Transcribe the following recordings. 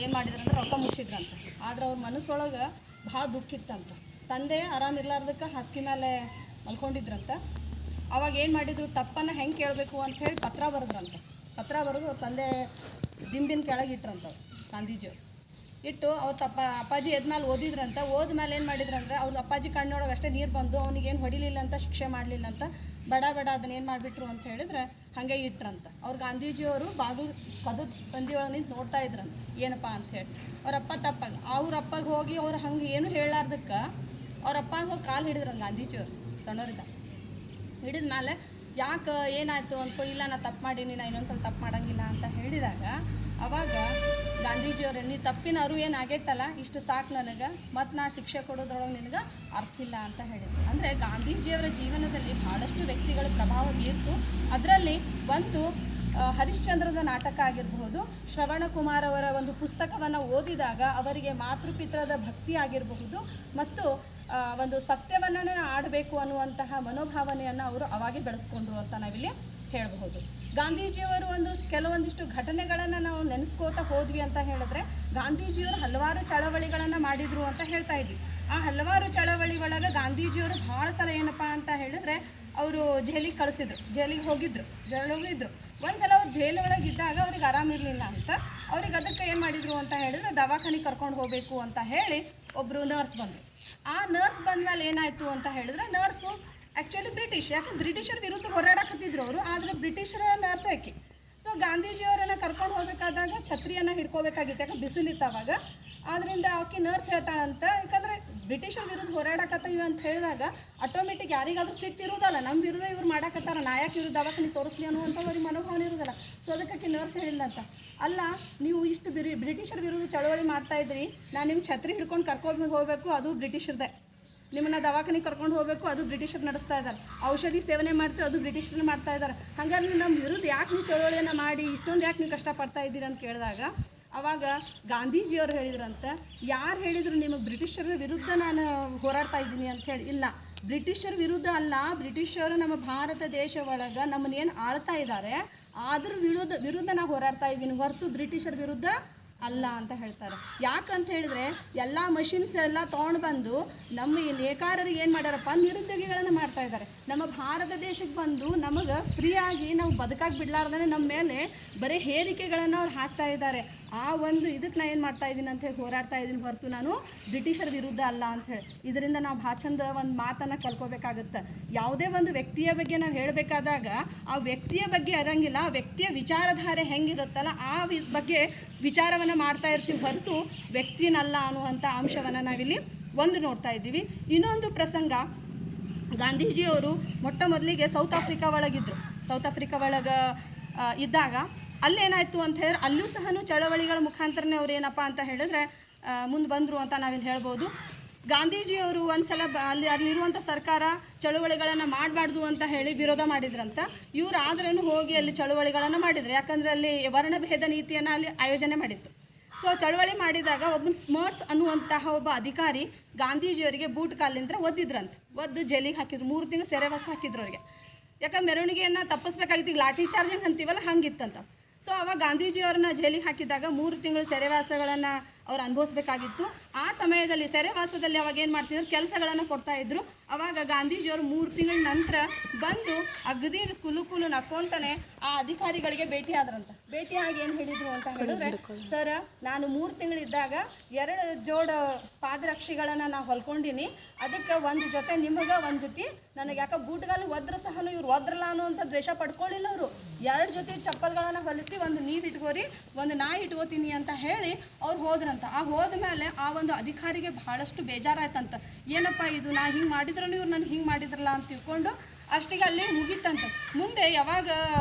ಏನು ಮಾಡಿದ್ರಂದ್ರೆ ರೊಕ್ಕ ಮುಗಿಸಿದ್ರಂತ. ಆದ್ರೆ ಅವ್ರ ಮನಸ್ಸೊಳಗೆ ಭಾಳ ದುಃಖ ಇತ್ತಂತ. ತಂದೆ ಆರಾಮಿರ್ಲಾರ್ದಕ್ಕೆ ಹಾಸಿಗೆ ಮೇಲೆ ಮಲ್ಕೊಂಡಿದ್ರಂತ. ಅವಾಗ ಏನು ಮಾಡಿದ್ರು, ತಪ್ಪನ್ನು ಹೆಂಗೆ ಕೇಳಬೇಕು ಅಂಥೇಳಿ ಪತ್ರ ಬರೆದ್ರಂತ. ಪತ್ರ ಬರೆದು ಅವ್ರ ತಂದೆ ದಿಂಬಿನ ಕೆಳಗೆ ಇಟ್ರಂತ ಗಾಂಧೀಜಿಯವ್ರು. ಇಟ್ಟು ಅವ್ರ ಅಪ್ಪಾಜಿ ಎದ್ಮೇಲೆ ಓದಿದ್ರಂತ. ಓದ್ಮೇಲೆ ಏನು ಮಾಡಿದ್ರಂದ್ರೆ ಅವ್ರ ಅಪ್ಪಾಜಿ ಕಣ್ಣೊಳಗೆ ಅಷ್ಟೇ ನೀರು ಬಂದು ಅವನಿಗೇನು ಹೊಡಿಲಿಲ್ಲ ಅಂತ, ಶಿಕ್ಷೆ ಮಾಡಲಿಲ್ಲ ಅಂತ, ಬಡ ಅದನ್ನೇನು ಮಾಡಿಬಿಟ್ರು ಅಂತ ಹೇಳಿದ್ರೆ ಹಾಗೆ ಇಟ್ರಂತ. ಅವ್ರು ಗಾಂಧೀಜಿಯವರು ಬಾಗಿಲು ಕದದ ಸಂಧಿ ಒಳಗೆ ನಿಂತು ನೋಡ್ತಾ ಇದ್ರಂತ, ಏನಪ್ಪ ಅಂಥೇಳಿ. ಅವರಪ್ಪ ತಪ್ಪಾಗ ಅವ್ರ ಅಪ್ಪಗೆ ಹೋಗಿ ಅವ್ರು ಹಂಗೆ ಏನು ಹೇಳಲಾರ್ದಕ್ಕೆ ಅವ್ರ ಅಪ್ಪ ಹೋಗಿ ಕಾಲು ಹಿಡಿದ್ರಂತ ಗಾಂಧೀಜಿಯವರು. ಸಣ್ಣವರಿದ್ದ ಹಿಡಿದ ಮೇಲೆ ಯಾಕೆ ಏನಾಯಿತು ಅಂದ್ಕೊ, ಇಲ್ಲ ನಾ ತಪ್ಪು ಮಾಡೀನಿ, ನಾ ಇನ್ನೊಂದ್ಸಲ ತಪ್ಪು ಮಾಡೋಂಗಿಲ್ಲ ಅಂತ ಹೇಳಿದಾಗ ಅವಾಗ ಗಾಂಧೀಜಿಯವ್ರೆ, ನೀ ತಪ್ಪಿನ ಅರಿವು ಏನಾಗೈತಲ್ಲ, ಇಷ್ಟು ಸಾಕು ನನಗೆ, ಮತ್ತು ನಾ ಶಿಕ್ಷೆ ಕೊಡೋದ್ರೊಳಗೆ ನಿನಗೆ ಅರ್ಥ ಇಲ್ಲ ಅಂತ ಹೇಳಿದ್ರು. ಅಂದರೆ ಗಾಂಧೀಜಿಯವರ ಜೀವನದಲ್ಲಿ ಭಾಳಷ್ಟು ವ್ಯಕ್ತಿಗಳ ಪ್ರಭಾವ ಬೀರ್ತು. ಅದರಲ್ಲಿ ಒಂದು ಹರಿಶ್ಚಂದ್ರದ ನಾಟಕ ಆಗಿರಬಹುದು, ಶ್ರವಣಕುಮಾರ್ ಅವರ ಒಂದು ಪುಸ್ತಕವನ್ನು ಓದಿದಾಗ ಅವರಿಗೆ ಮಾತೃಪಿತ್ರದ ಭಕ್ತಿ ಆಗಿರಬಹುದು, ಮತ್ತು ಒಂದು ಸತ್ಯವನ್ನೇ ಆಡಬೇಕು ಅನ್ನುವಂತಹ ಮನೋಭಾವನೆಯನ್ನು ಅವರು ಅವಾಗೇ ಬೆಳೆಸ್ಕೊಂಡ್ರು ಅಂತ ನಾವಿಲ್ಲಿ ಹೇಳಬಹುದು. ಗಾಂಧೀಜಿಯವರು ಕೆಲವೊಂದಿಷ್ಟು ಘಟನೆಗಳನ್ನು ನಾವು ನೆನೆಸ್ಕೋತಾ ಹೋದ್ವಿ ಅಂತ ಹೇಳಿದ್ರೆ, ಗಾಂಧೀಜಿಯವರು ಹಲವಾರು ಚಳವಳಿಗಳನ್ನು ಮಾಡಿದರು ಅಂತ ಹೇಳ್ತಾ ಇದ್ವಿ. ಆ ಹಲವಾರು ಚಳವಳಿ ಒಳಗೆ ಗಾಂಧೀಜಿಯವರು ಭಾಳ ಸಲ ಏನಪ್ಪ ಅಂತ ಹೇಳಿದ್ರೆ ಅವರು ಜೈಲಿಗೆ ಹೋಗಿದ್ರು. ಒಂದು ಸಲ ಅವ್ರು ಜೈಲೊಳಗಿದ್ದಾಗ ಅವ್ರಿಗೆ ಆರಾಮಿರಲಿಲ್ಲ ಅಂತ, ಅವ್ರಿಗೆ ಅದಕ್ಕೆ ಏನು ಮಾಡಿದರು ಅಂತ ಹೇಳಿದ್ರೆ ದವಾಖಾನೆಗೆ ಕರ್ಕೊಂಡು ಹೋಗಬೇಕು ಅಂತ ಹೇಳಿ ಒಬ್ಬರು ನರ್ಸ್ ಬಂದರು. ಆ ನರ್ಸ್ ಬಂದಮೇಲೆ ಏನಾಯಿತು ಅಂತ ಹೇಳಿದ್ರೆ, ನರ್ಸು ಆ್ಯಕ್ಚುಲಿ ಯಾಕೆ ಬ್ರಿಟಿಷರ ವಿರುದ್ಧ ಹೋರಾಡಕತ್ತಿದ್ರು ಅವರು, ಆದರೆ ಬ್ರಿಟಿಷರ ನರ್ಸ್ ಆಕೆ. ಸೊ ಗಾಂಧೀಜಿಯವರನ್ನು ಕರ್ಕೊಂಡು ಹೋಗಬೇಕಾದಾಗ ಛತ್ರಿಯನ್ನು ಹಿಡ್ಕೋಬೇಕಾಗಿತ್ತು, ಯಾಕೆ ಬಿಸಿಲಿತ್ತು ಅವಾಗ. ಆದ್ದರಿಂದ ಆಕೆ ನರ್ಸ್ ಹೇಳ್ತಾಳಂತ, ಯಾಕಂದರೆ ಬ್ರಿಟಿಷರ ವಿರುದ್ಧ ಹೋರಾಡಕತ್ತೀವಿ ಅಂತ ಹೇಳಿದಾಗ ಆಟೋಮೆಟಿಕ್ ಯಾರಿಗಾದ್ರೂ ಸಿಟ್ಟಿರೋದಲ್ಲ, ನಮ್ಮ ವಿರುದ್ಧ ಇವ್ರು ಮಾಡಕತ್ತಾರ, ನಾಯಕ ವಿರುದ್ಧ ದವಾಖಾನೆ ತೋರಿಸ್ಲಿ ಅನ್ನುವಂಥವ್ರಿಗೆ ಮನೋಭಾವನೆ ಇರೋದಲ್ಲ. ಸೊ ಅದಕ್ಕೆ ನರ್ಸ್ ಹೇಳಿಲ್ಲಂತ, ಅಲ್ಲ ನೀವು ಇಷ್ಟು ಬ್ರಿಟಿಷರ ವಿರುದ್ಧ ಚಳವಳಿ ಮಾಡ್ತಾಯಿದ್ರಿ, ನಾನು ನಿಮ್ಮ ಛತ್ರಿ ಹಿಡ್ಕೊಂಡು ಕರ್ಕೊಂಡು ಹೋಗಬೇಕು, ಅದು ಬ್ರಿಟಿಷರದೇ. ನಿಮ್ಮನ್ನ ದವಾಖಾನೆಗೆ ಕರ್ಕೊಂಡು ಹೋಗಬೇಕು, ಅದು ಬ್ರಿಟಿಷರು ನಡೆಸ್ತಾ ಇದ್ದಾರೆ. ಔಷಧಿ ಸೇವನೆ ಮಾಡ್ತೀವಿ, ಅದು ಬ್ರಿಟಿಷರು ಮಾಡ್ತಾ ಇದ್ದಾರೆ. ಹಾಗಾದ್ರೆ ನೀವು ನಮ್ಮ ವಿರುದ್ಧ ಯಾಕೆ ನೀವು ಚಳವಳಿಯನ್ನು ಮಾಡಿ ಇಷ್ಟೊಂದು ಯಾಕೆ ನೀವು ಕಷ್ಟಪಡ್ತಾ ಇದ್ದೀರಿ ಅಂತ ಕೇಳಿದಾಗ ಆವಾಗ ಗಾಂಧೀಜಿಯವರು ಹೇಳಿದ್ರಂತ, ಯಾರು ಹೇಳಿದರು ನಿಮಗೆ ಬ್ರಿಟಿಷರ ವಿರುದ್ಧ ನಾನು ಹೋರಾಡ್ತಾ ಇದ್ದೀನಿ ಅಂಥೇಳಿ? ಇಲ್ಲ, ಬ್ರಿಟಿಷರ ವಿರುದ್ಧ ಅಲ್ಲ, ಬ್ರಿಟಿಷರು ನಮ್ಮ ಭಾರತ ದೇಶ ಒಳಗೆ ನಮ್ಮನ್ನೇನು ಆಳ್ತಾ ಇದ್ದಾರೆ ಅದ್ರ ವಿರುದ್ಧ ನಾವು ಹೋರಾಡ್ತಾ ಇದ್ದೀನಿ, ಹೊರತು ಬ್ರಿಟಿಷರ ವಿರುದ್ಧ ಅಲ್ಲ ಅಂತ ಹೇಳ್ತಾರೆ. ಯಾಕಂತ ಹೇಳಿದ್ರೆ ಎಲ್ಲ ಮಷಿನ್ಸ್ ಎಲ್ಲ ತೊಗೊಂಡು ಬಂದು ನಮ್ಮ ನೇಕಾರರಿಗೆ ಏನು ಮಾಡ್ಯಾರಪ್ಪ, ನಿರುದ್ಯೋಗಿಗಳನ್ನು ಮಾಡ್ತಾ ಇದ್ದಾರೆ. ನಮ್ಮ ಭಾರತ ದೇಶಕ್ಕೆ ಬಂದು ನಮಗೆ ಫ್ರೀಯಾಗಿ ನಾವು ಬದುಕಾಗಿ ಬಿಡಲಾರ್ದೇ ನಮ್ಮ ಮೇಲೆ ಬರೀ ಹೇರಿಕೆಗಳನ್ನು ಅವ್ರು ಹಾಕ್ತಾ ಇದ್ದಾರೆ. ಆ ಒಂದು ಇದಕ್ಕೆ ನಾನು ಏನು ಮಾಡ್ತಾ ಇದ್ದೀನಿ ಅಂತ ಹೇಳಿ ಹೋರಾಡ್ತಾ ಇದ್ದೀನಿ, ಹೊರತು ನಾನು ಬ್ರಿಟಿಷರ ವಿರುದ್ಧ ಅಲ್ಲ ಅಂಥೇಳಿ. ಇದರಿಂದ ನಾವು ಭಾಳ ಚಂದ ಒಂದು ಮಾತನ್ನು ಕಲ್ಕೋಬೇಕಾಗುತ್ತೆ. ಯಾವುದೇ ಒಂದು ವ್ಯಕ್ತಿಯ ಬಗ್ಗೆ ನಾವು ಹೇಳಬೇಕಾದಾಗ ಆ ವ್ಯಕ್ತಿಯ ಬಗ್ಗೆ ಇರಂಗಿಲ್ಲ, ಆ ವ್ಯಕ್ತಿಯ ವಿಚಾರಧಾರೆ ಹೆಂಗಿರುತ್ತಲ್ಲ ಆ ಬಗ್ಗೆ ವಿಚಾರವನ್ನು ಮಾಡ್ತಾ ಇರ್ತೀವಿ, ಹೊರತು ವ್ಯಕ್ತಿನಲ್ಲ ಅನ್ನುವಂಥ ಅಂಶವನ್ನು ನಾವಿಲ್ಲಿ ನೋಡ್ತಾ ಇದ್ದೀವಿ. ಇನ್ನೊಂದು ಪ್ರಸಂಗ, ಗಾಂಧೀಜಿಯವರು ಮೊದಲಿಗೆ ಸೌತ್ ಆಫ್ರಿಕಾ ಒಳಗೆ ಇದ್ದಾಗ ಅಲ್ಲೇನಾಯಿತು ಅಂತ ಹೇಳಿದ್ರೆ, ಅಲ್ಲೂ ಸಹ ಚಳವಳಿಗಳ ಮುಖಾಂತರನೇ ಅವ್ರು ಏನಪ್ಪ ಅಂತ ಹೇಳಿದ್ರೆ ಮುಂದೆ ಬಂದರು ಅಂತ ನಾವಿಲ್ಲಿ ಹೇಳ್ಬೋದು. ಗಾಂಧೀಜಿಯವರು ಒಂದು ಸಲ ಅಲ್ಲಿರುವಂಥ ಸರ್ಕಾರ ಚಳುವಳಿಗಳನ್ನು ಮಾಡಬಾರ್ದು ಅಂತ ಹೇಳಿ ವಿರೋಧ ಮಾಡಿದ್ರಂತ. ಇವರು ಆದ್ರೂ ಹೋಗಿ ಅಲ್ಲಿ ಚಳುವಳಿಗಳನ್ನು ಮಾಡಿದ್ರು, ಯಾಕಂದರೆ ಅಲ್ಲಿ ವರ್ಣಭೇದ ನೀತಿಯನ್ನು ಅಲ್ಲಿ ಆಯೋಜನೆ ಮಾಡಿತ್ತು. ಸೊ ಚಳುವಳಿ ಮಾಡಿದಾಗ ಒಬ್ಬನ ಸ್ಮರ್ಟ್ಸ್ ಅನ್ನುವಂತಹ ಒಬ್ಬ ಅಧಿಕಾರಿ ಗಾಂಧೀಜಿಯವರಿಗೆ ಬೂಟ್ ಕಾಲಿಂದ ಒದ್ದು ಜೈಲಿಗೆ ಹಾಕಿದ್ರು. 3 ತಿಂಗಳು ಸೆರೆವಾಸ ಹಾಕಿದ್ರು ಅವರಿಗೆ. ಯಾಕಂದ್ರೆ ಮೆರವಣಿಗೆಯನ್ನು ತಪ್ಪಿಸ್ಬೇಕಾಗಿತ್ತು, ಈಗ ಲಾಠಿ ಚಾರ್ಜಿಂಗ್ ಅಂತೀವಲ್ಲ ಹಂಗಿತ್ತಂತ. ಸೊ ಅವಾಗ ಗಾಂಧೀಜಿಯವ್ರನ್ನ ಜೈಲಿಗೆ ಹಾಕಿದಾಗ 3 ತಿಂಗಳು ಸೆರೆವಾಸಗಳನ್ನು ಅವ್ರು ಅನುಭವಿಸ್ಬೇಕಾಗಿತ್ತು. ಆ ಸಮಯದಲ್ಲಿ ಸೆರೆವಾಸದಲ್ಲಿ ಅವಾಗ ಏನು ಮಾಡ್ತಿದ್ರು, ಕೆಲಸಗಳನ್ನು ಕೊಡ್ತಾಯಿದ್ರು. ಅವಾಗ ಗಾಂಧೀಜಿಯವರು 3 ತಿಂಗಳ ನಂತರ ಬಂದು ಅಗದಿ ಕುಲು ನಕ್ಕೊಂತಾನೆ ಆ ಅಧಿಕಾರಿಗಳಿಗೆ ಭೇಟಿಯಾಗಿ ಏನು ಹೇಳಿದರು ಅಂತ ಹೇಳಿದ್ರೆ, ಸರ್ ನಾನು 3 ತಿಂಗಳಿದ್ದಾಗ 2 ಜೋಡ ಪಾದರಕ್ಷೆಗಳನ್ನು ನಾನು ಹೊಲ್ಕೊಂಡಿನಿ, ಅದಕ್ಕೆ ಒಂದು ಜೊತೆ ನಿಮಗೆ, ಒಂದು ಜೊತೆ ನನಗೆ. ಯಾಕೆ ಬೂಟ್ಗಾಲು ಒದ್ರ ಸಹ ಇವ್ರು ಒದ್ರಲ್ಲ ಅನ್ನುವಂಥ ದ್ವೇಷ ಪಡ್ಕೊಳ್ಳಿಲ್ಲ ಅವರು. 2 ಜೊತೆ ಚಪ್ಪಲ್ಗಳನ್ನು ಹೊಲಿಸಿ, ಒಂದು ನೀವು ಇಟ್ಕೋರಿ, ಒಂದು ನಾ ಇಟ್ಕೋತೀನಿ ಅಂತ ಹೇಳಿ ಅವ್ರು ಹೋದ್ರಂತ. ಆ ಹೋದ ಮೇಲೆ ಆ ಒಂದು ಅಧಿಕಾರಿಗೆ ಬಹಳಷ್ಟು ಬೇಜಾರಾಯ್ತಂತ, ಏನಪ್ಪ ಇದು, ನಾ ಹಿಂಗೆ ಮಾಡಿದ್ರೂ ಇವ್ರು ನನಗೆ ಹಿಂಗೆ ಮಾಡಿದ್ರಲ್ಲ ಅಂತ ತಿಳ್ಕೊಂಡು ಅಷ್ಟಿಗೆ ಅಲ್ಲಿ ಮುಗಿತಂತ. ಮುಂದೆ ಯಾವಾಗ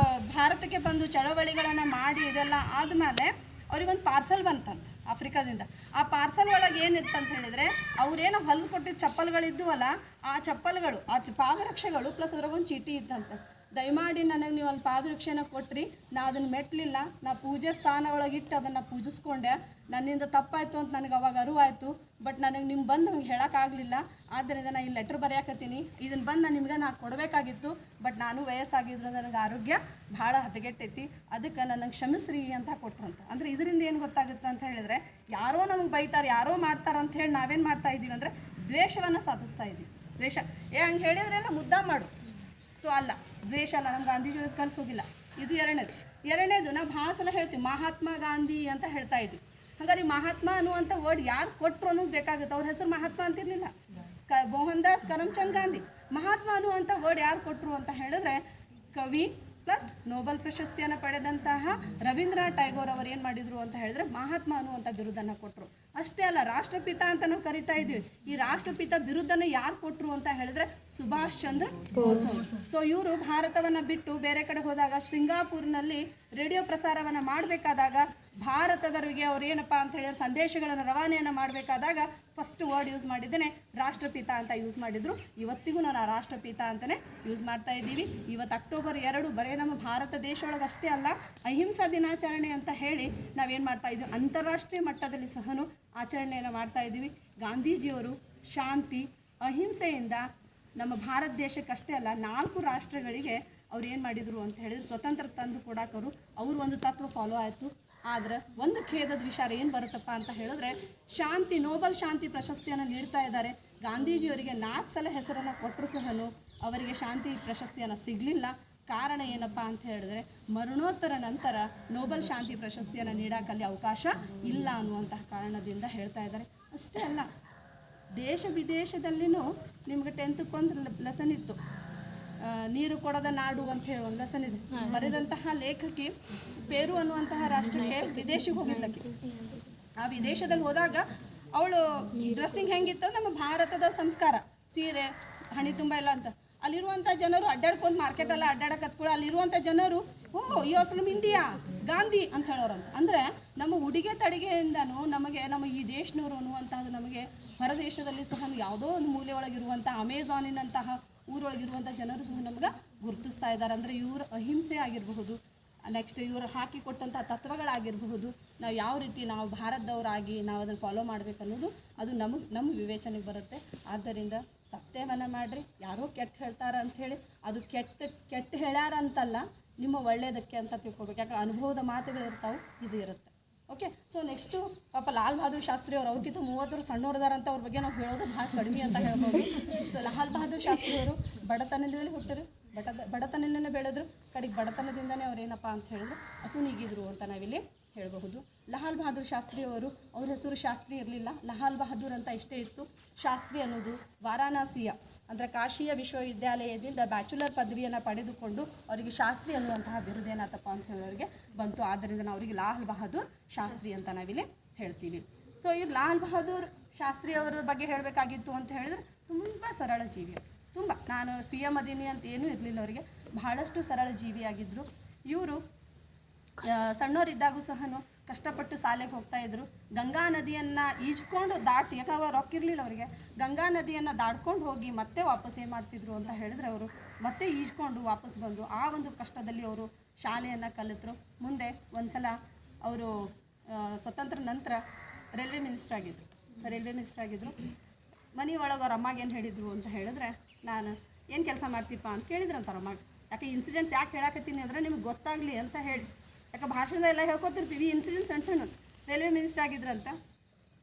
ಭಾರತಕ್ಕೆ ಬಂದು ಚಳವಳಿಗಳನ್ನು ಮಾಡಿ ಇದೆಲ್ಲ ಆದಮೇಲೆ ಅವ್ರಿಗೊಂದು ಪಾರ್ಸಲ್ ಬಂತಂತ ಆಫ್ರಿಕಾದಿಂದ. ಆ ಪಾರ್ಸಲ್ ಒಳಗೆ ಏನಿತ್ತಂತ ಹೇಳಿದರೆ, ಅವ್ರೇನೋ ಹೊಲಿದು ಕೊಟ್ಟಿದ್ದ ಚಪ್ಪಲ್ಗಳಿದ್ದುವಲ್ಲ, ಆ ಚಪ್ಪಲ್ಗಳು, ಆ ಪಾದರಕ್ಷೆಗಳು ಪ್ಲಸ್ ಅದ್ರಾಗೊಂದು ಚೀಟಿ ಇತ್ತಂತೆ. ದಯಮಾಡಿ ನನಗೆ ನೀವು ಅಲ್ಲಿ ಪಾದರಕ್ಷೆನ ಕೊಟ್ರಿ, ನಾ ಅದನ್ನು ಮೆಟ್ಟಲಿಲ್ಲ, ನಾ ಪೂಜೆ ಸ್ಥಾನ ಒಳಗಿಟ್ಟು ಅದನ್ನು ಪೂಜಿಸ್ಕೊಂಡೆ, ನನ್ನಿಂದ ತಪ್ಪಾಯಿತು ಅಂತ ನನಗೆ ಅವಾಗ ಅರಿವಾಯಿತು. ಬಟ್ ನನಗೆ ನಿಮ್ಮ ಬಂದು ನಮ್ಗೆ ಹೇಳೋಕ್ಕಾಗಲಿಲ್ಲ. ಆದ್ದರಿಂದ ನಾನು ಈ ಲೆಟ್ರ್ ಬರೆಯಾಕತ್ತೀನಿ. ಇದನ್ನು ಬಂದು ನಾನು ಕೊಡಬೇಕಾಗಿತ್ತು. ಬಟ್ ನಾನು ವಯಸ್ಸಾಗಿದ್ರು ನನಗೆ ಆರೋಗ್ಯ ಭಾಳ ಹದಗೆಟ್ಟೈತಿ, ಅದಕ್ಕೆ ನನಗೆ ಕ್ಷಮಿಸ್ರಿ ಅಂತ ಕೊಟ್ರಂತ. ಅಂದರೆ ಇದರಿಂದ ಏನು ಗೊತ್ತಾಗುತ್ತೆ ಅಂತ ಹೇಳಿದ್ರೆ, ಯಾರೋ ನಮಗೆ ಬೈತಾರೆ, ಯಾರೋ ಮಾಡ್ತಾರೆ ಅಂತ ಹೇಳಿ ನಾವೇನು ಮಾಡ್ತಾ ಇದ್ದೀವಿ ಅಂದರೆ ದ್ವೇಷವನ್ನು ಸಾಧಿಸ್ತಾ ಇದ್ದೀವಿ. ದ್ವೇಷ ಹಂಗೆ ಹೇಳಿದ್ರೆಲ್ಲ ಮುದ್ದಾ ಮಾಡು. ಸೊ ಅಲ್ಲ, ದ್ವೇಷ ಅಲ್ಲ, ನಮ್ಮ ಗಾಂಧೀಜಿಯವ್ರದ್ದು ಕಲಿಸೋಗಿಲ್ಲ. ಇದು ಎರಡನೇದು ನಾವು ಭಾಳ ಸಲ ಹೇಳ್ತೀವಿ ಮಹಾತ್ಮ ಗಾಂಧಿ ಅಂತ ಹೇಳ್ತಾ ಇದ್ವಿ. ಹಾಗಾದ್ರೆ ಮಹಾತ್ಮ ಅನ್ನುವಂಥ ವರ್ಡ್ ಯಾರು ಕೊಟ್ಟರು ಅನ್ನೋದು ಬೇಕಾಗುತ್ತೆ. ಅವ್ರ ಹೆಸರು ಮಹಾತ್ಮ ಅಂತಿರಲಿಲ್ಲ, ಮೋಹನ್ ದಾಸ್ ಕರಮ್ಚಂದ್ ಗಾಂಧಿ. ಮಹಾತ್ಮ ಅನ್ನುವಂಥ ವರ್ಡ್ ಯಾರು ಕೊಟ್ಟರು ಅಂತ ಹೇಳಿದ್ರೆ, ಕವಿ ಪ್ಲಸ್ ನೋಬೆಲ್ ಪ್ರಶಸ್ತಿಯನ್ನು ಪಡೆದಂತಹ ರವೀಂದ್ರನಾಥ್ ಟ್ಯಾಗೋರ್ ಅವರು ಏನು ಮಾಡಿದರು ಅಂತ ಹೇಳಿದ್ರೆ ಮಹಾತ್ಮ ಅನ್ನುವಂಥ ಬಿರುದನ್ನು ಕೊಟ್ಟರು. ಅಷ್ಟೇ ಅಲ್ಲ, ರಾಷ್ಟ್ರಪಿತ ಅಂತ ನಾವು ಕರಿತಾ ಇದ್ದೀವಿ. ಈ ರಾಷ್ಟ್ರಪಿತ ಬಿರುದನ್ನು ಯಾರು ಕೊಟ್ಟರು ಅಂತ ಹೇಳಿದ್ರೆ ಸುಭಾಷ್ ಚಂದ್ರ ಬೋಸ್. ಸೊ ಇವರು ಭಾರತವನ್ನು ಬಿಟ್ಟು ಬೇರೆ ಕಡೆ ಹೋದಾಗ ಸಿಂಗಾಪುರ್ನಲ್ಲಿ ರೇಡಿಯೋ ಪ್ರಸಾರವನ್ನು ಮಾಡಬೇಕಾದಾಗ ಭಾರತದವರಿಗೆ ಅವ್ರು ಏನಪ್ಪ ಅಂತ ಹೇಳಿದ್ರೆ ಸಂದೇಶಗಳನ್ನು ರವಾನೆಯನ್ನು ಮಾಡಬೇಕಾದಾಗ ಫಸ್ಟ್ ವರ್ಡ್ ಯೂಸ್ ಮಾಡಿದ್ದೇನೆ ರಾಷ್ಟ್ರಪಿತ ಅಂತ ಯೂಸ್ ಮಾಡಿದರು. ಇವತ್ತಿಗೂ ನಾವು ರಾಷ್ಟ್ರಪಿತ ಅಂತಲೇ ಯೂಸ್ ಮಾಡ್ತಾ ಇದ್ದೀವಿ. ಇವತ್ತು ಅಕ್ಟೋಬರ್ 2 ಬರೀ ನಮ್ಮ ಭಾರತ ದೇಶ ಒಳಗೆ ಅಷ್ಟೇ ಅಲ್ಲ, ಅಹಿಂಸಾ ದಿನಾಚರಣೆ ಅಂತ ಹೇಳಿ ನಾವೇನು ಮಾಡ್ತಾ ಇದ್ದೀವಿ, ಅಂತಾರಾಷ್ಟ್ರೀಯ ಮಟ್ಟದಲ್ಲಿ ಸಹನು ಆಚರಣೆಯನ್ನು ಮಾಡ್ತಾ ಇದ್ದೀವಿ. ಗಾಂಧೀಜಿಯವರು ಶಾಂತಿ ಅಹಿಂಸೆಯಿಂದ ನಮ್ಮ ಭಾರತ ದೇಶಕ್ಕಷ್ಟೇ ಅಲ್ಲ 4 ರಾಷ್ಟ್ರಗಳಿಗೆ ಅವ್ರು ಏನು ಮಾಡಿದರು ಅಂತ ಹೇಳಿದ್ರೆ ಸ್ವತಂತ್ರ ತಂದು ಕೊಡಾಕರು ಅವರು ಒಂದು ತತ್ವ ಫಾಲೋ ಆಯಿತು. ಆದರೆ ಒಂದು ಖೇದದ ವಿಚಾರ ಏನು ಬರುತ್ತಪ್ಪ ಅಂತ ಹೇಳಿದ್ರೆ, ಶಾಂತಿ ನೋಬೆಲ್ ಶಾಂತಿ ಪ್ರಶಸ್ತಿಯನ್ನು ನೀಡ್ತಾ ಇದ್ದಾರೆ. ಗಾಂಧೀಜಿಯವರಿಗೆ 4 ಸಲ ಹೆಸರನ್ನು ಕೊಟ್ಟರು ಸಹನು ಅವರಿಗೆ ಶಾಂತಿ ಪ್ರಶಸ್ತಿಯನ್ನು ಸಿಗಲಿಲ್ಲ. ಕಾರಣ ಏನಪ್ಪ ಅಂತ ಹೇಳಿದ್ರೆ, ಮರಣೋತ್ತರ ನಂತರ ನೋಬೆಲ್ ಶಾಂತಿ ಪ್ರಶಸ್ತಿಯನ್ನು ನೀಡೋಕ್ಕಲ್ಲಿ ಅವಕಾಶ ಇಲ್ಲ ಅನ್ನುವಂತಹ ಕಾರಣದಿಂದ ಹೇಳ್ತಾ ಇದ್ದಾರೆ. ಅಷ್ಟೇ ಅಲ್ಲ, ದೇಶ ವಿದೇಶದಲ್ಲಿನೂ ನಿಮ್ಗೆ 10th ಒಂದು ಲೆಸನ್ ಇತ್ತು, ನೀರು ಕೊಡದ ನಾಡು ಅಂತ ಹೇಳಿ ಒಂದು ಲೆಸನ್ ಇದೆ. ಬರೆದಂತಹ ಲೇಖಕಿ ಪೇರು ಅನ್ನುವಂತಹ ರಾಷ್ಟ್ರಕ್ಕೆ ವಿದೇಶಿಗೆ ಹೋಗಿದ್ದಕ್ಕೆ. ಆ ವಿದೇಶದಲ್ಲಿ ಹೋದಾಗ ಅವಳು ಡ್ರೆಸ್ಸಿಂಗ್ ಹೆಂಗಿತ್ತು, ನಮ್ಮ ಭಾರತದ ಸಂಸ್ಕಾರ, ಸೀರೆ ಹಣಿ ತುಂಬ ಇಲ್ಲ ಅಂತ. ಅಲ್ಲಿರುವಂಥ ಜನರು ಅಡ್ಡಾಡ್ಕೊಂಡು ಮಾರ್ಕೆಟೆಲ್ಲ ಅಡ್ಡಾಡಕತ್ಕೊಳ್ಳೋ ಅಲ್ಲಿರುವಂಥ ಜನರು you are from India Gandhi ಅಂತ ಹೇಳೋರಂತ. ಅಂದರೆ ನಮ್ಮ ಉಡುಗೆ ತಡಿಗೆಯಿಂದನೂ ನಮ್ಮ ಈ ದೇಶನವರು ಅನ್ನುವಂಥದ್ದು ನಮಗೆ ಹೊರದೇಶದಲ್ಲಿ ಸಹ ಯಾವುದೋ ಒಂದು ಮೂಲೆ ಒಳಗಿರುವಂಥ ಅಮೆಝಾನಿನಂತಹ ಊರೊಳಗಿರುವಂಥ ಜನರು ಸಹ ನಮ್ಗೆ ಗುರುತಿಸ್ತಾ ಇದ್ದಾರೆ. ಅಂದರೆ ಇವ್ರ ಅಹಿಂಸೆ ಆಗಿರಬಹುದು, ನೆಕ್ಸ್ಟ್ ಇವರು ಹಾಕಿಕೊಟ್ಟಂಥ ತತ್ವಗಳಾಗಿರಬಹುದು, ನಾವು ಯಾವ ರೀತಿ ನಾವು ಭಾರತದವರಾಗಿ ನಾವು ಅದನ್ನು ಫಾಲೋ ಮಾಡಬೇಕು ಅನ್ನೋದು ಅದು ನಮ್ಮ ವಿವೇಚನೆಗೆ ಬರುತ್ತೆ. ಆದ್ದರಿಂದ ಸತ್ಯವನ್ನು ಮಾಡಿರಿ. ಯಾರೋ ಕೆಟ್ಟ ಹೇಳ್ತಾರೆ ಅಂಥೇಳಿ ಅದು ಕೆಟ್ಟ ಹೇಳ್ಯಾರ ಅಂತಲ್ಲ, ನಿಮ್ಮ ಒಳ್ಳೆಯದಕ್ಕೆ ಅಂತ ತಿಳ್ಕೊಬೇಕು. ಯಾಕಂದ್ರೆ ಅನುಭವದ ಮಾತುಗಳಿರ್ತಾವೆ, ಇದು ಇರುತ್ತೆ. ಓಕೆ. ಸೊ ನೆಕ್ಸ್ಟು ಪಾಪ ಲಾಲ್ ಬಹದ್ದೂರ್ ಶಾಸ್ತ್ರಿ ಅವ್ರಿಗಿಂತ 30 ಸಣ್ಣವ್ರದಾರ ಅಂತ ಅವ್ರ ಬಗ್ಗೆ ನಾವು ಹೇಳೋದು ಭಾಳ ಕಡಿಮೆ ಅಂತ ಹೇಳ್ಬೋದು. ಸೊ ಲಾಲ್ ಬಹದ್ದೂರ್ ಶಾಸ್ತ್ರಿ ಅವರು ಬಡತನದಲ್ಲಿ ಹುಟ್ಟರು, ಬಡತನನೇ ಬೆಳೆದ್ರು, ಕಡೆಗೆ ಬಡತನದಿಂದನೇ ಅವ್ರು ಏನಪ್ಪ ಅಂತ ಹೇಳಿದ್ರು ಹಸುನೀಗಿದ್ರು ಅಂತ ನಾವಿಲ್ಲಿ ಹೇಳಬಹುದು. ಲಾಲ್ ಬಹದ್ದೂರ್ ಶಾಸ್ತ್ರಿ ಅವ್ರ ಹೆಸರು ಶಾಸ್ತ್ರಿ ಇರಲಿಲ್ಲ, ಲಾಲ್ ಬಹದ್ದೂರ್ ಅಂತ ಇಷ್ಟೇ ಇತ್ತು. ಶಾಸ್ತ್ರಿ ಅನ್ನೋದು ವಾರಾಣಸಿಯ ಅಂದರೆ ಕಾಶಿಯ ವಿಶ್ವವಿದ್ಯಾಲಯದಿಂದ ಬ್ಯಾಚುಲರ್ ಪದವಿಯನ್ನು ಪಡೆದುಕೊಂಡು ಅವರಿಗೆ ಶಾಸ್ತ್ರಿ ಅನ್ನುವಂತಹ ಬಿರುದೇನಾತಪ್ಪ ಅಂತ ಹೇಳೋರಿಗೆ ಬಂತು. ಆದ್ದರಿಂದ ನಾವು ಅವರಿಗೆ ಲಾಲ್ ಬಹದ್ದೂರ್ ಶಾಸ್ತ್ರಿ ಅಂತ ನಾವಿಲ್ಲಿ ಹೇಳ್ತೀವಿ. ಸೊ ಈ ಲಾಲ್ ಬಹದ್ದೂರ್ ಶಾಸ್ತ್ರಿ ಅವರ ಬಗ್ಗೆ ಹೇಳಬೇಕಾಗಿತ್ತು ಅಂತ ಹೇಳಿದ್ರೆ ತುಂಬ ಸರಳ ಜೀವಿ, ತುಂಬ ನಾನು PM ಅದೀನಿ ಅಂತ ಏನೂ ಇರಲಿಲ್ಲ ಅವರಿಗೆ, ಬಹಳಷ್ಟು ಸರಳ ಜೀವಿಯಾಗಿದ್ದರು. ಇವರು ಸಣ್ಣವರಿದ್ದಾಗೂ ಸಹ ಕಷ್ಟಪಟ್ಟು ಶಾಲೆಗೆ ಹೋಗ್ತಾಯಿದ್ರು. ಗಂಗಾ ನದಿಯನ್ನು ಈಜ್ಕೊಂಡು ದಾಟಿ, ಯಾಕಂದ್ರೆ ರೊಕ್ಕ ಇರಲಿಲ್ಲ ಅವರಿಗೆ, ಗಂಗಾ ನದಿಯನ್ನು ದಾಟ್ಕೊಂಡು ಹೋಗಿ ಮತ್ತೆ ವಾಪಸ್ ಏನು ಮಾಡ್ತಿದ್ರು ಅಂತ ಹೇಳಿದ್ರೆ ಅವರು ಮತ್ತೆ ಈಜ್ಕೊಂಡು ವಾಪಸ್ ಬಂದು ಆ ಒಂದು ಕಷ್ಟದಲ್ಲಿ ಅವರು ಶಾಲೆಯನ್ನು ಕಲಿತರು. ಮುಂದೆ ಒಂದು ಸಲ ಅವರು ಸ್ವತಂತ್ರ ನಂತರ ರೈಲ್ವೆ ಮಿನಿಸ್ಟರ್ ಆಗಿದ್ದರು. ಮನೆ ಒಳಗೆ ಅವ್ರ ಅಮ್ಮಗೆ ಏನು ಹೇಳಿದರು ಅಂತ ಹೇಳಿದ್ರೆ, ನಾನು ಏನು ಕೆಲಸ ಮಾಡ್ತೀಪ್ಪ ಅಂತ ಕೇಳಿದ್ರಂತ ಅವ್ರ ಅಮ್ಮಗೆ. ಯಾಕೆ ಇನ್ಸಿಡೆಂಟ್ಸ್ ಯಾಕೆ ಹೇಳಕತ್ತೀನಿ ಅಂದರೆ ನಿಮ್ಗೆ ಗೊತ್ತಾಗಲಿ ಅಂತ ಹೇಳಿ, ಯಾಕೆ ಭಾಷಣದೆಲ್ಲ ಹೇಳ್ಕೊತಿರ್ತೀವಿ ಇನ್ಸಿಡೆಂಟ್ಸ್ ಸಣ್ಣ ರೈಲ್ವೆ ಮಿನಿಸ್ಟರ್ ಆಗಿದ್ರಂತ.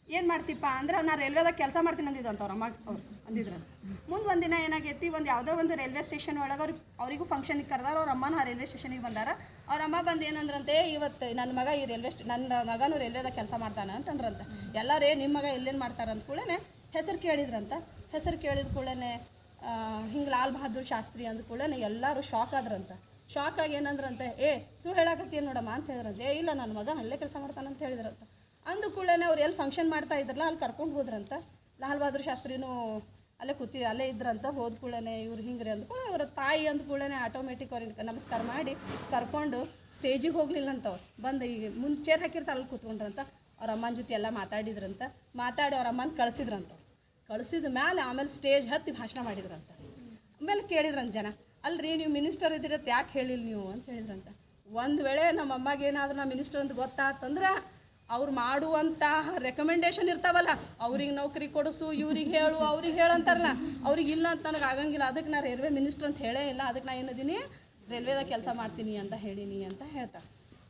ಏನು ಮಾಡ್ತೀಪ್ಪ ಅಂದ್ರೆ ನಾನು ರೈಲ್ವೆದಾಗ ಕೆಲಸ ಮಾಡ್ತೀನಿ ಅಂದಿದ್ರಂತ ಅವ್ರ ಅಮ್ಮ ಅವ್ರು ಅಂದಿದ್ರಂತ. ಮುಂದೆ ಒಂದಿನ ಏನಾಗೈತಿ, ಯಾವುದೋ ಒಂದು ರೈಲ್ವೆ ಸ್ಟೇಷನ್ ಒಳಗೆ ಅವರಿಗೂ ಫಂಕ್ಷನಿಗೆ ಕರೆದಾರ. ಅವ್ರ ಅಮ್ಮನೂ ಆ ರೈಲ್ವೆ ಸ್ಟೇಷನಿಗೆ ಬಂದಾರ. ಅವ್ರ ಅಮ್ಮ ಬಂದು ಏನಂದ್ರಂತೆ, ಇವತ್ತು ನನ್ನ ಮಗ ಈ ನನ್ನ ಮಗನೂ ರೈಲ್ವೆದಾಗ ಕೆಲಸ ಮಾಡ್ತಾನೆ ಅಂತಂದ್ರಂತ. ಎಲ್ಲರೂ ನಿಮ್ಮ ಮಗ ಎಲ್ಲೇನು ಮಾಡ್ತಾರೆ ಅಂದ ಕೂಡಲೇ ಹೆಸರು ಕೇಳಿದ್ರಂತ. ಹೆಸರು ಕೇಳಿದ ಕೂಡಲೇ ಹಿಂಗೆ ಲಾಲ್ ಬಹದ್ದೂರ್ ಶಾಸ್ತ್ರಿ ಅಂದ ಕೂಡಲೇ ಎಲ್ಲರೂ ಶಾಕ್ ಆದ್ರಂತ. ಶಾಕ್ ಆಗಿ ಏನಂದ್ರಂತೆ, ಸುಳ್ಳು ಹೇಳಕತ್ತೀನಿ ನೋಡಮ್ಮ ಅಂತ ಹೇಳಿದ್ರಂತೆ. ಇಲ್ಲ ನನ್ನ ಮಗ ಅಲ್ಲೇ ಕೆಲಸ ಮಾಡ್ತಾನೆ ಅಂತ ಹೇಳಿದ್ರಂತ. ಅಂದ ಕೂಡಲೇ ಅವ್ರು ಎಲ್ಲಿ ಫಂಕ್ಷನ್ ಮಾಡ್ತಾ ಇದ್ರಲ್ಲ ಅಲ್ಲಿ ಕರ್ಕೊಂಡು ಹೋದ್ರಂತ. ಲಾಲ್ ಬಹದ್ದೂರ್ ಶಾಸ್ತ್ರಿನೂ ಅಲ್ಲೇ ಇದ್ರಂತ. ಹೋದ ಕೂಡಲೇ ಇವ್ರು ಹಿಂಗ್ರಿ ಅಂದ್ಕೊಂಡು ಅವ್ರ ತಾಯಿ ಅಂದ ಕೂಡಲೇ ಆಟೋಮೆಟಿಕ್ ಅವ್ರಿಗೆ ನಮಸ್ಕಾರ ಮಾಡಿ ಕರ್ಕೊಂಡು ಸ್ಟೇಜಿಗೆ ಹೋಗ್ಲಿಲ್ಲ ಅಂತ. ಅವ್ರು ಬಂದು ಈಗ ಮುಂದೆ ಚೇರ್ ಹಾಕಿರ್ತಾರೆ ಅಲ್ಲಿ ಕೂತ್ಕೊಂಡ್ರಂತ. ಅವ್ರ ಅಮ್ಮನ ಜೊತೆ ಎಲ್ಲ ಮಾತಾಡಿದ್ರಂತ. ಮಾತಾಡಿ ಅವ್ರ ಅಮ್ಮನ ಕಳಿಸಿದ ಮೇಲೆ ಆಮೇಲೆ ಸ್ಟೇಜ್ ಹತ್ತಿ ಭಾಷಣ ಮಾಡಿದ್ರಂತ. ಆಮೇಲೆ ಕೇಳಿದ್ರಂತ ಜನ, ಅಲ್ರಿ ನೀವು ಮಿನಿಸ್ಟರ್ ಇದ್ದೀರತ್ತೆ ಯಾಕೆ ಹೇಳಿಲ್ಲ ನೀವು ಅಂತ ಹೇಳಿದ್ರಂತ. ಒಂದು ವೇಳೆ ನಮ್ಮ ಅಮ್ಮಗೆ ಏನಾದರೂ ನಾ ಮಿನಿಸ್ಟರ್ ಅಂತ ಗೊತ್ತಾತಂದ್ರೆ ಅವ್ರು ಮಾಡುವಂತಹ ರೆಕಮೆಂಡೇಶನ್ ಇರ್ತಾವಲ್ಲ, ಅವ್ರಿಗೆ ನೌಕರಿ ಕೊಡಿಸು, ಇವ್ರಿಗೆ ಹೇಳು, ಅವ್ರಿಗೆ ಹೇಳಂತಾರಲ್ಲ, ಅವ್ರಿಗೆ ಇಲ್ಲ ಅಂತ ನನಗೆ ಆಗಂಗಿಲ್ಲ, ಅದಕ್ಕೆ ನಾ ರೈಲ್ವೆ ಮಿನಿಸ್ಟರ್ ಅಂತ ಹೇಳೇ ಇಲ್ಲ, ಅದಕ್ಕೆ ನಾ ಏನದೀನಿ ರೈಲ್ವೆದಾಗ ಕೆಲಸ ಮಾಡ್ತೀನಿ ಅಂತ ಹೇಳೀನಿ ಅಂತ ಹೇಳ್ತಾರೆ.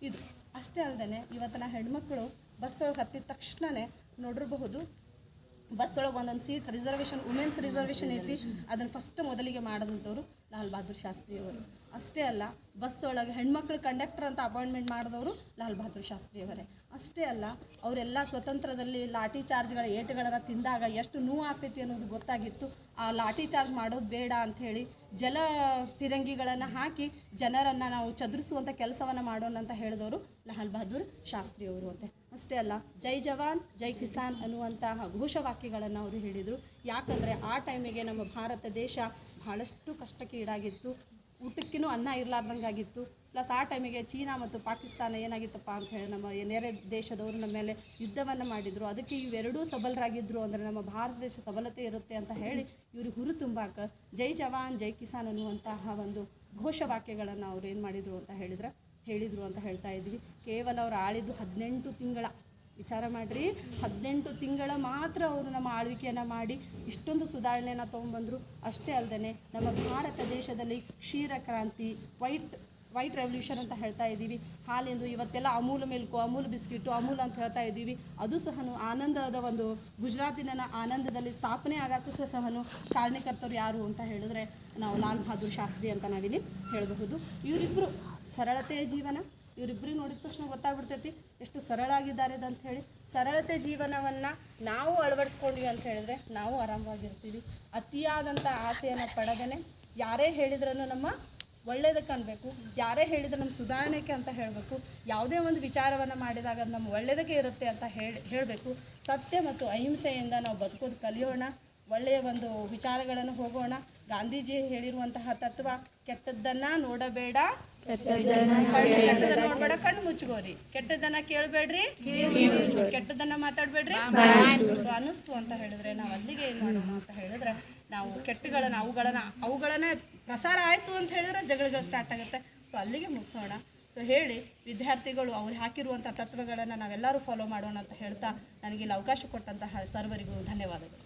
ಇದು ಅಷ್ಟೇ ಅಲ್ಲದೆ ಇವತ್ತಿನ ಹೆಣ್ಮಕ್ಳು ಬಸ್ ಒಳಗೆ ಹತ್ತಿದ ತಕ್ಷಣವೇ ನೋಡಿರಬಹುದು, ಬಸ್ ಒಳಗೆ ಒಂದೊಂದು ಸೀಟ್ ರಿಸರ್ವೇಷನ್, ವುಮೆನ್ಸ್ ರಿಸರ್ವೇಷನ್ ಐತಿ, ಅದನ್ನು ಫಸ್ಟ್ ಮೊದಲಿಗೆ ಮಾಡೋದಂಥವ್ರು ಲಾಲ್ ಬಹದ್ದೂರ್ ಶಾಸ್ತ್ರಿಯವರು. ಅಷ್ಟೇ ಅಲ್ಲ, ಬಸ್ ಒಳಗೆ ಹೆಣ್ಮಕ್ಳು ಕಂಡಕ್ಟರ್ ಅಂತ ಅಪಾಯಿಂಟ್ಮೆಂಟ್ ಮಾಡಿದವರು ಲಾಲ್ ಬಹದ್ದೂರ್ ಶಾಸ್ತ್ರಿಯವರೇ. ಅಷ್ಟೇ ಅಲ್ಲ, ಅವರೆಲ್ಲ ಸ್ವತಂತ್ರದಲ್ಲಿ ಲಾಠಿ ಚಾರ್ಜ್ಗಳ ಏಟುಗಳನ್ನ ತಿಂದಾಗ ಎಷ್ಟು ನೋವು ಆಗ್ತೈತಿ ಅನ್ನೋದು ಗೊತ್ತಾಗಿತ್ತು. ಆ ಲಾಠಿ ಚಾರ್ಜ್ ಮಾಡೋದು ಬೇಡ ಅಂಥೇಳಿ ಜಲ ಫಿರಂಗಿಗಳನ್ನು ಹಾಕಿ ಜನರನ್ನು ನಾವು ಚದುರಿಸುವಂಥ ಕೆಲಸವನ್ನು ಮಾಡೋಣ ಅಂತ ಹೇಳಿದವರು ಲಾಲ್ ಬಹದ್ದೂರ್ ಶಾಸ್ತ್ರಿಯವರು ಅಂತೆ. ಅಷ್ಟೇ ಅಲ್ಲ, ಜೈ ಜವಾನ್ ಜೈ ಕಿಸಾನ್ ಅನ್ನುವಂತಹ ಘೋಷವಾಕ್ಯಗಳನ್ನು ಅವರು ಹೇಳಿದರು. ಯಾಕಂದರೆ ಆ ಟೈಮಿಗೆ ನಮ್ಮ ಭಾರತ ದೇಶ ಬಹಳಷ್ಟು ಕಷ್ಟಕ್ಕೆ ಈಡಾಗಿತ್ತು, ಊಟಕ್ಕಿನ್ನೂ ಅನ್ನ ಇರಲಾರ್ದಂಗಾಗಿತ್ತು. ಪ್ಲಸ್ ಆ ಟೈಮಿಗೆ ಚೀನಾ ಮತ್ತು ಪಾಕಿಸ್ತಾನ ಏನಾಗಿತ್ತಪ್ಪ ಅಂತ ಹೇಳಿ ನಮ್ಮ ನೆರೆ ದೇಶದವರು ನಮ್ಮ ಮೇಲೆ ಯುದ್ಧವನ್ನು ಮಾಡಿದರು. ಅದಕ್ಕೆ ಇವೆರಡೂ ಸಬಲರಾಗಿದ್ದರು, ಅಂದರೆ ನಮ್ಮ ಭಾರತ ದೇಶ ಸಬಲತೆ ಇರುತ್ತೆ ಅಂತ ಹೇಳಿ ಇವ್ರಿಗೆ ಹುರು ತುಂಬಾಕ ಜೈ ಜವಾನ್ ಜೈ ಕಿಸಾನ್ ಅನ್ನುವಂತಹ ಒಂದು ಘೋಷವಾಕ್ಯಗಳನ್ನು ಅವ್ರು ಏನು ಮಾಡಿದರು ಅಂತ ಹೇಳಿದರು ಅಂತ ಹೇಳ್ತಾ ಇದ್ವಿ. ಕೇವಲ ಅವ್ರು ಆಳಿದ್ದು 18 ತಿಂಗಳ, ವಿಚಾರ ಮಾಡಿರಿ, 18 ತಿಂಗಳ ಮಾತ್ರ ಅವರು ನಮ್ಮ ಆಳ್ವಿಕೆಯನ್ನು ಮಾಡಿ ಇಷ್ಟೊಂದು ಸುಧಾರಣೆಯನ್ನು ತೊಗೊಂಡ್ಬಂದರು. ಅಷ್ಟೇ ಅಲ್ಲದೆ ನಮ್ಮ ಭಾರತ ದೇಶದಲ್ಲಿ ಕ್ಷೀರ ಕ್ರಾಂತಿ, ವೈಟ್ ರೆವಲ್ಯೂಷನ್ ಅಂತ ಹೇಳ್ತಾ ಇದ್ದೀವಿ. ಹಾಲಿಂದು ಇವತ್ತೆಲ್ಲ ಅಮೂಲ್ ಮಿಲ್ಕು, ಅಮೂಲ್ ಬಿಸ್ಕಿಟು, ಅಮೂಲ್ ಅಂತ ಹೇಳ್ತಾ ಇದ್ದೀವಿ. ಅದು ಸಹ ಆನಂದದ ಒಂದು ಗುಜರಾತಿನ ಆನಂದದಲ್ಲಿ ಸ್ಥಾಪನೆ ಆಗೋಕ್ಕೂ ಸಹ ಕಾರಣಕರ್ತರು ಯಾರು ಅಂತ ಹೇಳಿದ್ರೆ ನಾವು ಲಾಲ್ ಬಹದ್ದೂರ್ ಶಾಸ್ತ್ರಿ ಅಂತ ನಾವಿಲ್ಲಿ ಹೇಳಬಹುದು. ಇವರಿಬ್ಬರು ಸರಳತೆಯ ಜೀವನ, ಇವರಿಬ್ಬರಿಗೆ ನೋಡಿದ ತಕ್ಷಣ ಗೊತ್ತಾಗ್ಬಿಡ್ತೈತಿ ಎಷ್ಟು ಸರಳಾಗಿದ್ದಾರೆ ಅಂತ ಹೇಳಿ. ಸರಳತೆ ಜೀವನವನ್ನು ನಾವು ಅಳವಡಿಸ್ಕೊಂಡ್ವಿ ಅಂತ ಹೇಳಿದ್ರೆ ನಾವು ಆರಾಮವಾಗಿರ್ತೀವಿ. ಅತಿಯಾದಂಥ ಆಸೆಯನ್ನು ಪಡೆದೇ ಯಾರೇ ಹೇಳಿದ್ರೂ ನಮ್ಮ ಒಳ್ಳೆಯದಕ್ಕೆ ಅನ್ಬೇಕು, ಯಾರೇ ಹೇಳಿದ್ರೆ ನಮ್ಮ ಸುಧಾರಣೆಗೆ ಅಂತ ಹೇಳಬೇಕು. ಯಾವುದೇ ಒಂದು ವಿಚಾರವನ್ನು ಮಾಡಿದಾಗ ಅದು ನಮ್ಮ ಒಳ್ಳೆಯದಕ್ಕೆ ಇರುತ್ತೆ ಅಂತ ಹೇಳಬೇಕು. ಸತ್ಯ ಮತ್ತು ಅಹಿಂಸೆಯಿಂದ ನಾವು ಬದುಕೋದು ಕಲಿಯೋಣ, ಒಳ್ಳೆಯ ಒಂದು ವಿಚಾರಗಳನ್ನು ಹೋಗೋಣ. ಗಾಂಧೀಜಿ ಹೇಳಿರುವಂತಹ ತತ್ವ, ಕೆಟ್ಟದ್ದನ್ನು ನೋಡಬೇಡ, ಕೆಟ್ಟದನ್ನ ನೋಡ್ಬೇಡ, ಕಣ್ಣು ಮುಚ್ಕೋರಿ, ಕೆಟ್ಟದನ್ನ ಕೇಳಬೇಡ್ರಿ, ಕೆಟ್ಟದನ್ನ ಮಾತಾಡ್ಬೇಡ್ರಿ ಅನ್ನಿಸ್ತು ಅಂತ ಹೇಳಿದ್ರೆ ನಾವು ಅಲ್ಲಿಗೆ ಏನು ಮಾಡೋಣ ಅಂತ ಹೇಳಿದ್ರೆ ನಾವು ಕೆಟ್ಟಗಳನ್ನು ಅವುಗಳನ್ನ ಪ್ರಸಾರ ಆಯಿತು ಅಂತ ಹೇಳಿದ್ರೆ ಜಗಳಗಳು ಸ್ಟಾರ್ಟ್ ಆಗುತ್ತೆ. ಸೊ ಅಲ್ಲಿಗೆ ಮುಗಿಸೋಣ. ಸೊ ಹೇಳಿ ವಿದ್ಯಾರ್ಥಿಗಳು ಅವ್ರು ಹಾಕಿರುವಂಥ ತತ್ವಗಳನ್ನು ನಾವೆಲ್ಲರೂ ಫಾಲೋ ಮಾಡೋಣ ಅಂತ ಹೇಳ್ತಾ ನನಗೆ ಇಲ್ಲಿ ಅವಕಾಶ ಕೊಟ್ಟಂತಹ ಸರ್ವರಿಗೂ ಧನ್ಯವಾದಗಳು.